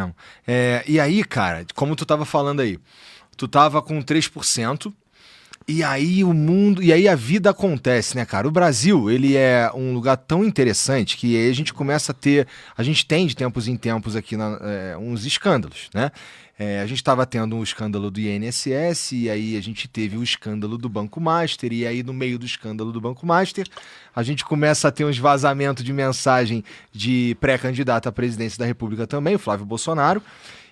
mesmo. E aí, cara, como tu tava falando aí, tu tava com 3%, e aí o mundo, e aí a vida acontece, né, cara? O Brasil, ele é um lugar tão interessante que aí a gente começa a ter, a gente tem de tempos em tempos aqui uns escândalos, né? A gente estava tendo um escândalo do INSS, e aí a gente teve o escândalo do Banco Master, e aí no meio do escândalo do Banco Master, a gente começa a ter uns vazamentos de mensagem de pré-candidato à presidência da República também, o Flávio Bolsonaro,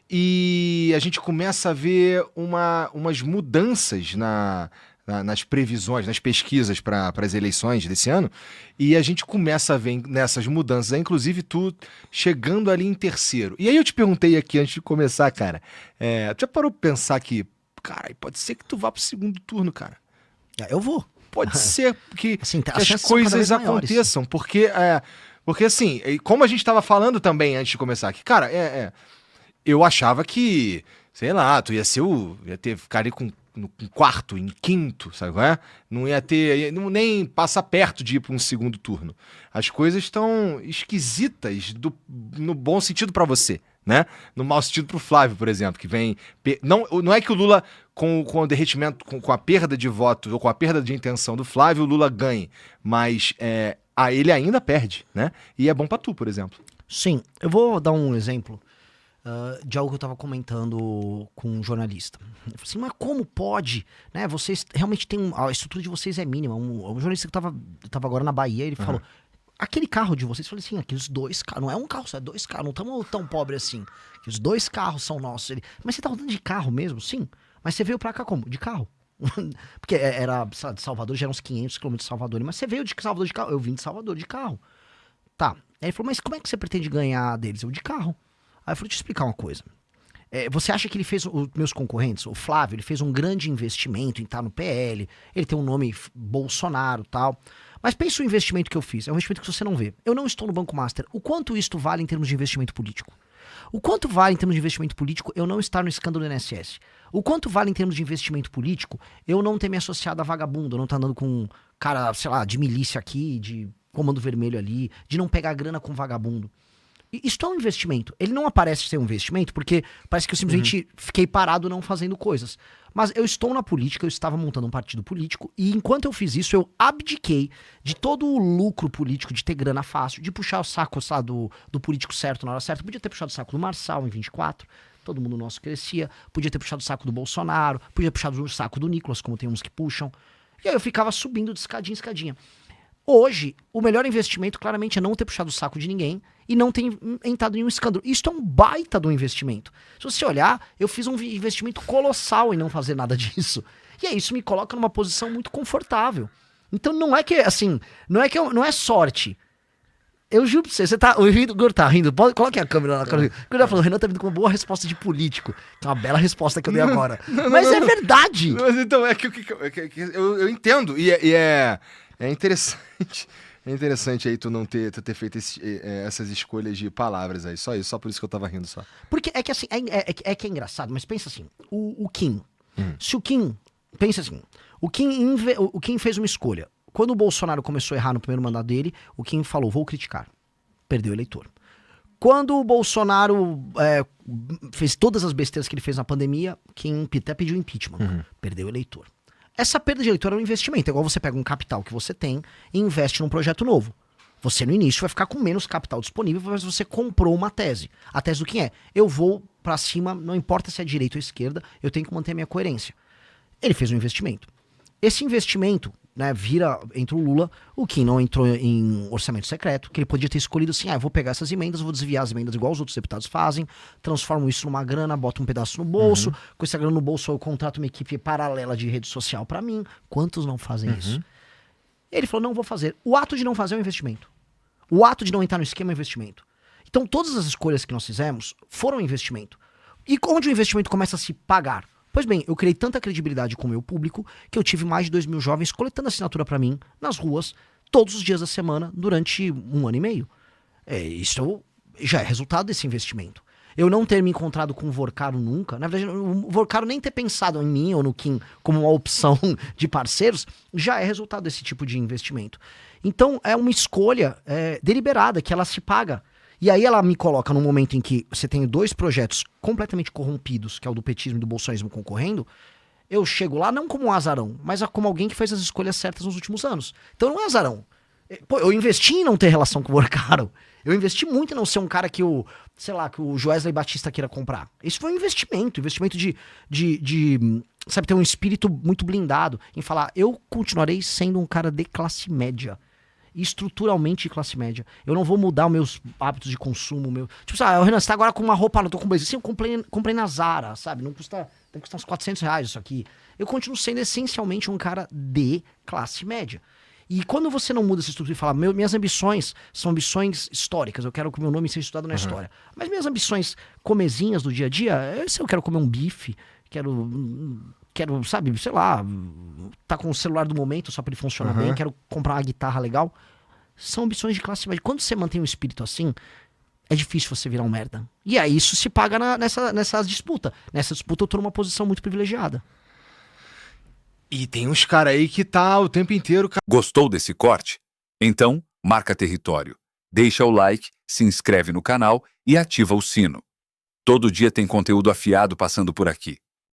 e a gente começa a ver umas mudanças nas previsões, nas pesquisas para as eleições desse ano, e a gente começa a ver nessas mudanças, inclusive tu chegando ali em terceiro. E aí eu te perguntei aqui antes de começar, cara, tu já parou pra pensar que, cara, pode ser que tu vá pro segundo turno, cara? Eu vou. Pode ser que, assim, que as coisas aconteçam, porque assim, como a gente estava falando também antes de começar aqui, cara, eu achava que, sei lá, tu ia ficar ali no quarto, em quinto, sabe qual é? Não ia ter, nem passa perto de ir para um segundo turno. As coisas estão esquisitas no bom sentido para você, né? No mau sentido pro Flávio, por exemplo, que vem... Não é que o Lula, com o derretimento, com a perda de votos, ou com a perda de intenção do Flávio, o Lula ganhe, mas ele ainda perde, né? E é bom para tu, por exemplo. Sim, eu vou dar um exemplo de algo que eu estava comentando com um jornalista. Eu falei assim, mas como pode? Né, vocês realmente têm... A estrutura de vocês é mínima. Um jornalista que tava agora na Bahia, ele falou, aquele carro de vocês, eu falei assim, aqueles 2 carros, não é um carro, só é 2 carros, não estamos tão pobres assim. Aqueles 2 carros são nossos. Mas você tá rodando de carro mesmo? Sim. Mas você veio pra cá como? De carro. Porque era, sei lá, de Salvador, já eram uns 500 km de Salvador. Mas você veio de Salvador de carro? Eu vim de Salvador de carro. Tá. Aí ele falou, mas como é que você pretende ganhar deles? Eu, de carro. Aí eu falei, deixa eu explicar uma coisa. Você acha que ele fez, os meus concorrentes, o Flávio, ele fez um grande investimento em estar no PL, ele tem um nome Bolsonaro e tal, mas pensa o investimento que eu fiz, é um investimento que você não vê. Eu não estou no Banco Master. O quanto isto vale em termos de investimento político? O quanto vale em termos de investimento político eu não estar no escândalo do INSS? O quanto vale em termos de investimento político eu não ter me associado a vagabundo, eu não estar andando com um cara, sei lá, de milícia aqui, de comando vermelho ali, de não pegar grana com vagabundo? Isso é um investimento. Ele não aparece ser um investimento porque parece que eu simplesmente fiquei parado não fazendo coisas. Mas eu estou na política, eu estava montando um partido político e enquanto eu fiz isso, eu abdiquei de todo o lucro político, de ter grana fácil, de puxar o saco, sabe, do político certo na hora certa. Podia ter puxado o saco do Marçal em 24, todo mundo nosso crescia. Podia ter puxado o saco do Bolsonaro, podia ter puxado o saco do Nicolas, como tem uns que puxam. E aí eu ficava subindo de escadinha em escadinha. Hoje, o melhor investimento claramente é não ter puxado o saco de ninguém e não ter entrado em um escândalo. Isso é um baita do investimento. Se você olhar, eu fiz um investimento colossal em não fazer nada disso. E aí isso me coloca numa posição muito confortável. Então não é que, assim, não é sorte. Eu juro pra você o Igor tá rindo, coloque a câmera na cara. O Igor tá falando, o Renan tá vindo com uma boa resposta de político. Que é uma bela resposta que eu dei agora. Mas é verdade. Mas então, eu entendo, e é interessante. É interessante aí tu ter feito essas escolhas de palavras aí. Só isso, só por isso que eu tava rindo só. Porque é que assim, que é engraçado, mas pensa assim, o Kim. Se o Kim, pensa assim, o Kim fez uma escolha. Quando o Bolsonaro começou a errar no primeiro mandato dele, o Kim falou, vou criticar. Perdeu o eleitor. Quando o Bolsonaro fez todas as besteiras que ele fez na pandemia, Kim até pediu impeachment. Perdeu o eleitor. Essa perda de eleitor é um investimento. É igual você pega um capital que você tem e investe num projeto novo. Você, no início, vai ficar com menos capital disponível, mas você comprou uma tese. A tese do que é? Eu vou pra cima, não importa se é direita ou esquerda, eu tenho que manter a minha coerência. Ele fez um investimento. Esse investimento, né, entra o Lula, o Kim não entrou em orçamento secreto, que ele podia ter escolhido assim, eu vou pegar essas emendas, vou desviar as emendas igual os outros deputados fazem, transformo isso numa grana, boto um pedaço no bolso, com essa grana no bolso eu contrato uma equipe paralela de rede social pra mim. Quantos não fazem isso? Ele falou, não vou fazer. O ato de não fazer é um investimento. O ato de não entrar no esquema é um investimento. Então todas as escolhas que nós fizemos foram um investimento. E onde o investimento começa a se pagar? Pois bem, eu criei tanta credibilidade com o meu público que eu tive mais de 2.000 jovens coletando assinatura pra mim nas ruas todos os dias da semana durante 1 ano e meio. Isso já é resultado desse investimento. Eu não ter me encontrado com o Vorcaro nunca, na verdade o Vorcaro nem ter pensado em mim ou no Kim como uma opção de parceiros, já é resultado desse tipo de investimento. Então é uma escolha deliberada que ela se paga. E aí ela me coloca num momento em que você tem dois projetos completamente corrompidos, que é o do petismo e do bolsonarismo concorrendo. Eu chego lá não como um azarão, mas como alguém que fez as escolhas certas nos últimos anos. Então não é azarão. Pô, eu investi em não ter relação com o Workaro. Eu investi muito em não ser um cara que sei lá, que o Joesley Batista queira comprar. Isso foi um investimento de sabe, ter um espírito muito blindado em falar, eu continuarei sendo um cara de classe média. Estruturalmente de classe média. Eu não vou mudar os meus hábitos de consumo, Tipo, Renan, você tá agora com uma roupa, não tô com blazer. Sim, eu comprei na Zara, sabe? Não custa, deve custar uns R$400 isso aqui. Eu continuo sendo essencialmente um cara de classe média. E quando você não muda essa estrutura e fala, minhas ambições são ambições históricas, eu quero que o meu nome seja estudado na história. Mas minhas ambições comezinhas do dia a dia, se eu quero comer um bife, quero, sabe, sei lá, tá com o celular do momento só pra ele funcionar bem, quero comprar uma guitarra legal. São ambições de classe média. Quando você mantém um espírito assim, é difícil você virar um merda. E aí isso se paga nessa disputa. Nessa disputa eu tô numa posição muito privilegiada. E tem uns caras aí que tá o tempo inteiro... Gostou desse corte? Então, marca território. Deixa o like, se inscreve no canal e ativa o sino. Todo dia tem conteúdo afiado passando por aqui.